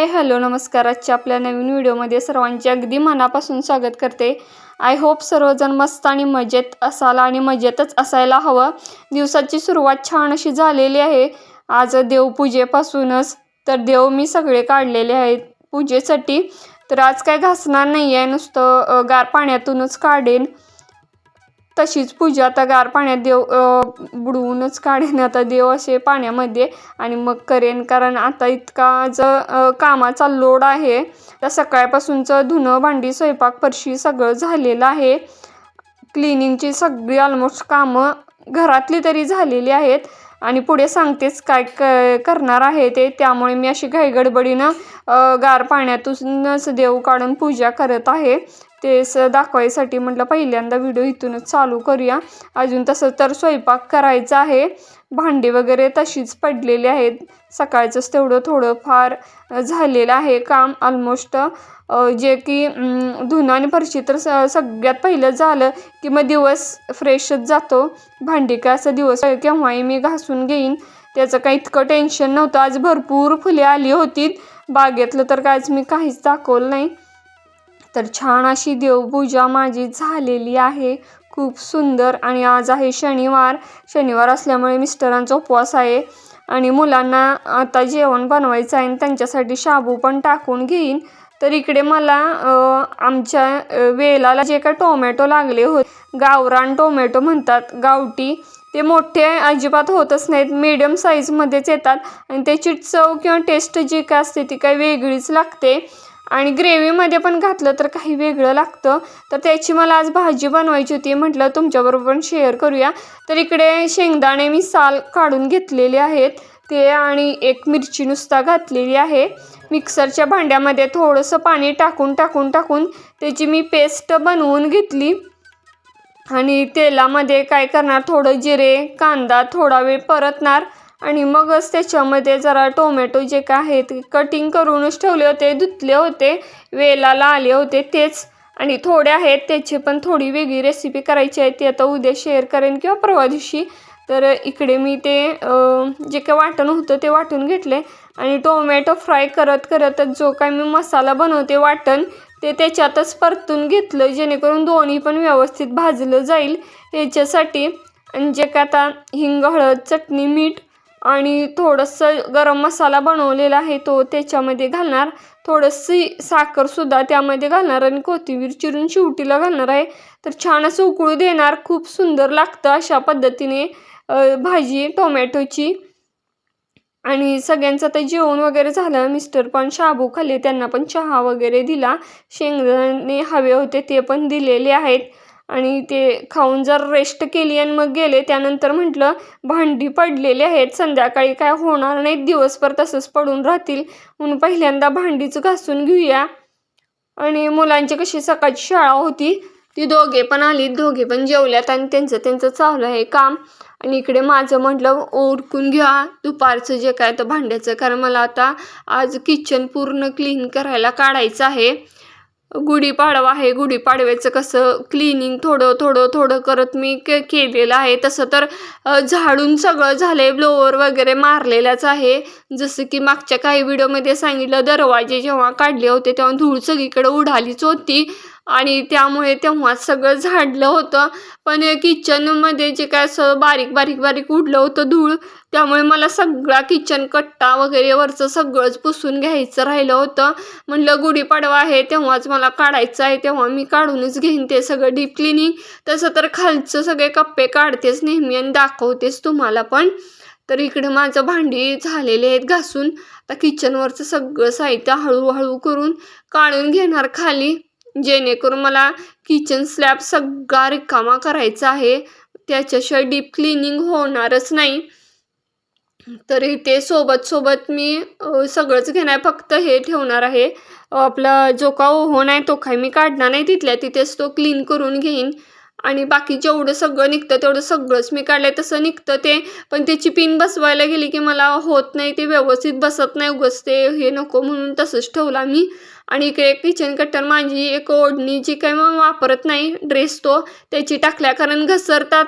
Hi hello नमस्कार. आजच्या आपल्या नवीन व्हिडिओमध्ये सर्वांचे अगदी मनापासून स्वागत करते. आय होप सर्वजण मस्त आणि मजेत असाल आणि मजेतच असायला हवं. दिवसाची सुरुवात छान अशी झालेली आहे. आज देवपूजेपासूनच तर देव मी सगळे काढलेले आहेत पूजेसाठी. तर आज काय घासणार नाही आहे, नुसतं गार पाण्यातूनच काढेन. तशीच पूजा आता गार पाण्यात देव बुडवूनच काढेन आता देव असे पाण्यामध्ये आणि मग करेन. कारण आता इतका कामाचा लोड आहे. तर सकाळपासूनचं धुणं भांडी स्वयंपाक फरशी सगळं झालेलं आहे. क्लिनिंगची सगळी ऑलमोस्ट कामं घरातली तरी झालेली आहेत आणि पुढे सांगतेच काय करणार आहे ते. त्यामुळे मी अशी घाईगडबडीनं गार पाण्यातूनच देव काढून पूजा करत आहे. तेच दाखवायसाठी म्हटलं पहिल्यांदा व्हिडिओ इथूनच चालू करूया. अजून तसं तर स्वयंपाक करायचा आहे. भांडी वगैरे तशीच पडलेली आहेत. सकाळचंच तेवढं थोडं फार झालेलं आहे काम ऑलमोस्ट. जे की धुणं आणि फरशी तर सगळ्यात पहिलं झालं की मग दिवस फ्रेशच जातो. भांडी काय असं दिवस केव्हाही मी घासून घेईन, त्याचं काही इतकं टेन्शन नव्हतं. आज भरपूर फुले आली होती बागेतलं, तर काय आज मी काहीच दाखवलं नाही. तर छान अशी देवपूजा माझी झालेली आहे, खूप सुंदर. आणि आज आहे शनिवार असल्यामुळे मिस्टरांचा उपवास आहे आणि मुलांना आता जेवण बनवायचं आहे आणि त्यांच्यासाठी शाबू पण टाकून घेईन. तर इकडे मला आमच्या वेलाला जे काय टोमॅटो लागले होते, गावरान टोमॅटो म्हणतात गावठी, ते मोठे अजिबात होतच नाहीत, मीडियम साईजमध्येच येतात आणि त्याची चव किंवा टेस्ट जी काय असते ती काही वेगळीच लागते. आणि ग्रेव्हीमध्ये पण घातलं तर काही वेगळं लागतं. तर त्याची मला आज भाजी बनवायची होती, म्हटलं तुमच्याबरोबर पण शेअर करूया. तर इकडे शेंगदाणे मी साल काढून घेतलेले आहेत ते, आणि एक मिरची नुसता घातलेली आहे. मिक्सरच्या भांड्यामध्ये थोडंसं पाणी टाकून त्याची मी पेस्ट बनवून घेतली. आणि तेलामध्ये काय करणार, थोडं जिरे कांदा थोडा वेळ परतणार आणि मगच त्याच्यामध्ये जरा टोमॅटो जे काय आहे ते कटिंग करूनच ठेवले होते, धुतले होते, वेलाला आले होते तेच. आणि थोडे आहेत त्याची पण थोडी वेगळी रेसिपी करायची आहे, ती आता उद्या शेअर करेन किंवा परवा दिवशी. तर इकडे मी ते जे काय वाटण होतं ते वाटून घेतले आणि टोमॅटो फ्राय करतच जो काय मी मसाला बनवते वाटण ते त्याच्यातच परतून घेतलं, जेणेकरून दोन्ही पण व्यवस्थित भाजलं जाईल ह्याच्यासाठी. आणि जे काय आता हिंग, हळद, चटणी, मीठ आणि थोडंसं गरम मसाला बनवलेला आहे तो त्याच्यामध्ये घालणार, थोडंशी साखरसुद्धा त्यामध्ये घालणार आणि कोथिंबीर चिरून शेवटीला घालणार आहे. तर छान असं उकळू देणार, खूप सुंदर लागतं अशा पद्धतीने भाजी टोमॅटोची. आणि सगळ्यांचं आता जेवण वगैरे झालं. मिस्टर पण शाबू खाल्ले, त्यांना पण चहा वगैरे दिला. शेंगदाणे हवे होते ते पण दिलेले आहेत आणि ते खाऊन जर रेस्ट केली आणि मग गेले. त्यानंतर म्हटलं भांडी पडलेली आहेत, संध्याकाळी काय होणार नाहीत, दिवसभर तसंच पडून राहतील, म्हणून पहिल्यांदा भांडीच घासून घेऊया. आणि मुलांची कशी सकाळची शाळा होती, ती दोघे पण आली, दोघे पण जेवल्यात आणि त्यांचं चालू आहे काम. आणि इकडे माझं म्हटलं ओरकून घ्या दुपारचं जे काय तर भांड्याचं, कारण मला आता आज किचन पूर्ण क्लीन करायला काढायचं आहे. गुढीपाडवा आहे, गुढीपाडव्याचं कसं क्लिनिंग थोडं करत मी केलेलं आहे. तसं तर झाडून सगळं झालंय, ब्लोअर वगैरे मारलेलाच आहे. जसं की मागच्या काही व्हिडिओमध्ये सांगितलं, दरवाजे जेव्हा काढले होते तेव्हा धूळ सगळीकडे उडालीच होती आणि त्यामुळे तेव्हा सगळं झाडलं होतं. पण किचनमध्ये जे काय असं बारीक उडलं होतं धूळ, त्यामुळे मला सगळा किचन कट्टा वगैरे वरचं सगळंच पुसून घ्यायचं राहिलं होतं. म्हटलं गुढीपाडवा आहे तेव्हाच मला काढायचं आहे, तेव्हा मी काढूनच घेईन ते सगळं डीप क्लिनिंग. तसं तर खालचं सगळे कप्पे काढतेच नेहमी आणि दाखवतेच तुम्हाला पण. तर इकडे माझं भांडी झालेले आहेत घासून. आता किचनवरचं सगळं साहित्य हळूहळू करून काढून घेणार खाली, जेणेकरून मला किचन स्लॅब सगळा रिकामा करायचा आहे, त्याच्याशिवाय डीप क्लिनिंग होणारच नाही. तरी ते सोबत मी सगळंच घेणार, फक्त हे ठेवणार आहे आपला जो का ओव्हन आहे तो काही मी काढणार नाही, तिथल्या तिथेच तो क्लीन करून घेईन. आणि बाकी जेवढं सगळं निघतं तेवढं सगळंच मी काढलं तसं निघतं ते. पण त्याची पिन बसवायला गेली की मला होत नाही, ते व्यवस्थित बसत नाही, उगाच ते हे नको म्हणून तसंच ठेवला मी. आणि इकडे किचन कट्टर माझी एक ओढणी जी काही मग वापरत नाही ड्रेस तो त्याची टाकल्या, कारण घसरतात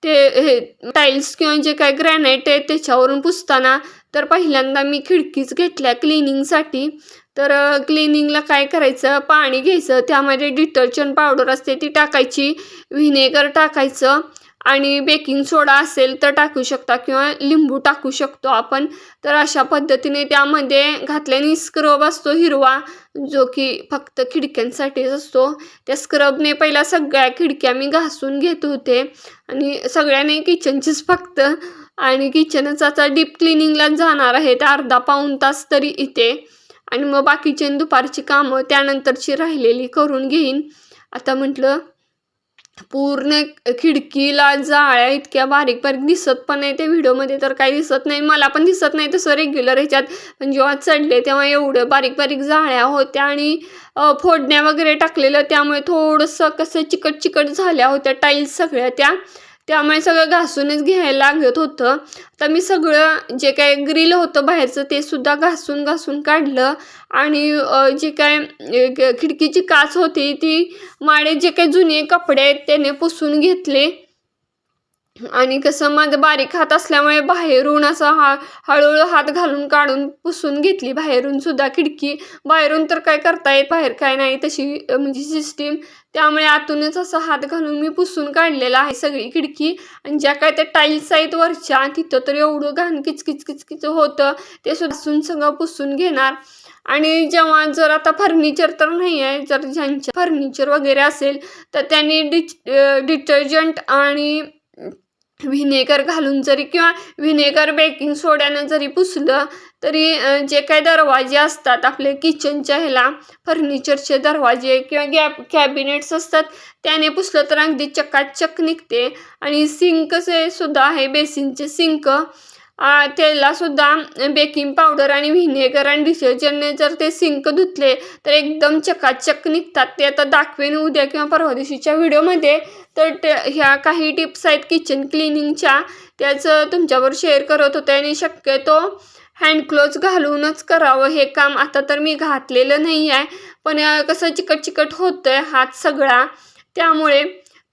ते हे टाईल्स किंवा जे काय ग्रॅनाईट आहे त्याच्यावरून पुसताना. तर पहिल्यांदा मी खिडकीच घेतल्या क्लिनिंगसाठी. तर क्लिनिंगला काय करायचं, पाणी घ्यायचं, त्यामध्ये डिटर्जंट पावडर असते ती टाकायची, व्हिनेगर टाकायचं आणि बेकिंग सोडा असेल तर टाकू शकता किंवा लिंबू टाकू शकतो आपण. तर अशा पद्धतीने त्यामध्ये घातल्याने स्क्रब असतो हिरवा, जो की फक्त खिडक्यांसाठीच असतो. त्या स्क्रबने पहिला सगळ्या खिडक्या मी घासून घेत होते आणि सगळ्याने किचनचीच फक्त. आणि किचनच आता डीप क्लिनिंगलाच जाणार आहे ते अर्धा पाऊण तास तरी इथे. आणि मग बाकीची दुपारची कामं त्यानंतरची राहिलेली करून घेईन. आता म्हटलं पूर्ण खिडकीला जाळ्या इतक्या बारीक बारीक दिसत पण नाही ते व्हिडिओमध्ये, तर काही दिसत नाही, मला पण दिसत नाही तसं रेग्युलर ह्याच्यात. पण जेव्हा चढले तेव्हा एवढं बारीक बारीक जाळ्या होत्या आणि फोडण्या वगैरे टाकलेलं, त्यामुळे थोडंसं कसं चिकट चिकट झाल्या होत्या टाईल्स सगळ्या त्यामुळे सगळं घासूनच घ्यायला लागत होतं. तर मी सगळं जे काय ग्रिल होतं बाहेरचं ते सुद्धा घासून काढलं आणि जे काय खिडकीची काच होती ती माडे जे काही जुने कपडे आहेत त्याने पुसून घेतले. आणि कसं माझं बारीक हात असल्यामुळे बाहेरून असं हळूहळू हात घालून काढून पुसून घेतली बाहेरून सुद्धा खिडकी. बाहेरून तर काय करता येत, बाहेर काय नाही तशी म्हणजे सिस्टीम, त्यामुळे आतूनच असं हात घालून मी पुसून काढलेला आहे सगळी खिडकी. आणि ज्या काय त्या टाईल्स आहेत वरच्या तिथं तर एवढं घाण किचकिच होतं, ते सुद्धा सगळं पुसून घेणार. आणि जेव्हा जर आता फर्निचर तर नाही आहे, जर ज्यांच्या फर्निचर वगैरे असेल तर त्यांनी डिटर्जंट आणि व्हिनेगर घालून जरी किंवा व्हिनेगर बेकिंग सोड्यानं जरी पुसलं तरी जे काही दरवाजे असतात आपले किचनच्या ह्याला फर्निचरचे दरवाजे किंवा कॅबिनेट्स असतात त्याने पुसलं तर अगदी चकाचक निघते. आणि सिंकचे सुद्धा आहे, बेसिनचे सिंक, त्याला सुद्धा बेकिंग पावडर आणि व्हिनेगर आणि डिटर्जंटने जर ते सिंक धुतले तर एकदम चकाचक निघतात. ते आता दाखवेन उद्या किंवा परवा दिवशीच्या व्हिडिओमध्ये. तर ह्या काही टिप्स आहेत किचन क्लिनिंगच्या, त्याचं तुमच्यावर शेअर करत होते. आणि शक्यतो हँड ग्लोव्ज घालूनच करावं हे काम. आता तर मी घातलेलं नाही आहे, पण कसं चिकट होतंय हात सगळा, त्यामुळे.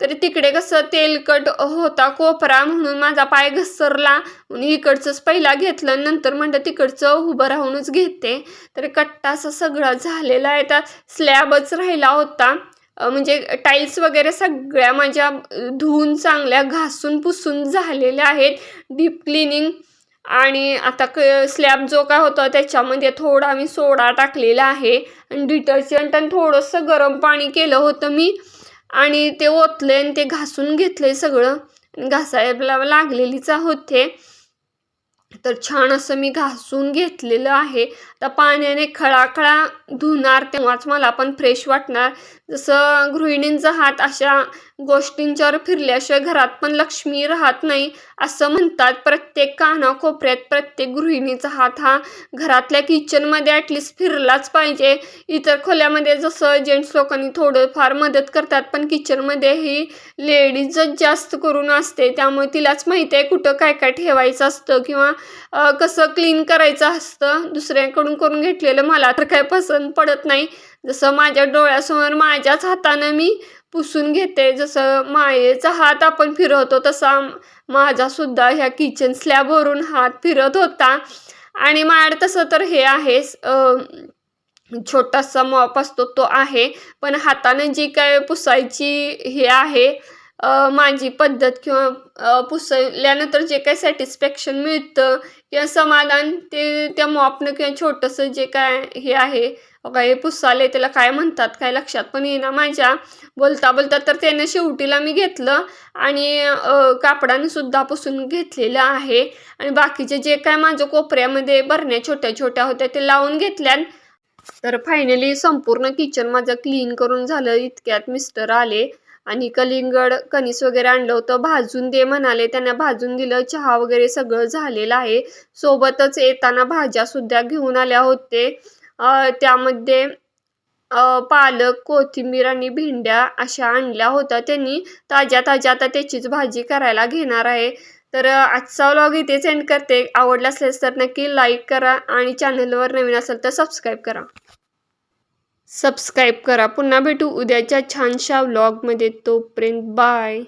तर तिकडे कसं तेलकट होता कोपरा म्हणून माझा पाय घसरला म्हणून इकडचंच पहिला घेतलं, नंतर म्हणतं तिकडचं उभं राहूनच घेते. तर कट्टा असं सगळं झालेलं आहे. त्या स्लॅबच राहिला होता, म्हणजे टाईल्स वगैरे सगळ्या माझ्या धुवून चांगल्या घासून पुसून झालेल्या आहेत डीप क्लिनिंग. आणि आता स्लॅब जो काय होता त्याच्यामध्ये थोडा मी सोडा टाकलेला आहे आणि डिटर्जंट आणि थोडंसं गरम पाणी केलं होतं मी आणि ते ओतले आणि ते घासून घेतले सगळं. घासायला लागलेलीच होते, तर छान असं मी घासून घेतलेलं आहे. आता पाण्याने खळाखळा धुणार तेव्हाच मला पण फ्रेश वाटणार. जसं गृहिणींचा हात अशा गोष्टींच्यावर फिरल्याशिवाय घरात पण लक्ष्मी राहत नाही असं म्हणतात. प्रत्येक कानाकोपऱ्यात प्रत्येक गृहिणीचा हात हा घरातल्या किचनमध्ये ॲटलिस्ट फिरलाच पाहिजे. इतर खोल्यामध्ये जसं जेंट्स लोकांनी थोडंफार मदत करतात, पण किचनमध्ये ही लेडीजच जास्त करून असते, त्यामुळे तिलाच माहिती आहे कुठं काय काय ठेवायचं असतं किंवा कसं क्लीन करायचं असतं. दुसऱ्याकडून करून घेतलेलं मला तर काय पसंत पडत नाही. जसं माझ्या डोळ्यासमोर माझ्याच हातानं मी पुसून घेते. जसं मायेचा हात आपण फिरवतो तसा माझा सुद्धा ह्या किचन स्लॅबवरून हात फिरत होता. आणि माझ्याकडे तसं तर हे आहे छोटासा मॉप असतो तो आहे, पण हाताने जी काय पुसायची हे आहे माझी पद्धत किंवा पुसल्यानंतर जे काही सॅटिस्फॅक्शन मिळतं किंवा समाधान ते त्या मॉपनं किंवा छोटंसं जे काय हे आहे बघा, हे पुसाले त्याला काय म्हणतात काय लक्षात पण येईना माझ्या बोलता तर त्यानं शेवटीला मी घेतलं आणि कापडाने सुद्धा पुसून घेतलेलं आहे. आणि बाकीचे जे काय माझ्या कोपऱ्यामध्ये बरण्या छोट्या होत्या ते लावून घेतल्या. तर फायनली संपूर्ण किचन माझं क्लीन करून झालं. इतक्यात मिस्टर आले आणि कलिंगड कणीस वगैरे आणलं होतं, भाजून दे म्हणाले, त्यांना भाजून दिलं. चहा वगैरे सगळं झालेलं आहे. सोबतच येताना भाज्या सुद्धा घेऊन आल्या होते. त्यामध्ये पालक, कोथिंबीर आणि भेंड्या अशा आणल्या होत्या त्यांनी ताज्या आता त्याचीच भाजी करायला घेणार आहे. तर आजचा व्लॉग इथेच एंड करते. आवडला असेल तर नक्की लाईक करा आणि चॅनलवर नवीन असेल तर सबस्क्राईब करा. पुन्हा भेटू उद्याच्या छानशा व्लॉगमध्ये. तोपर्यंत बाय.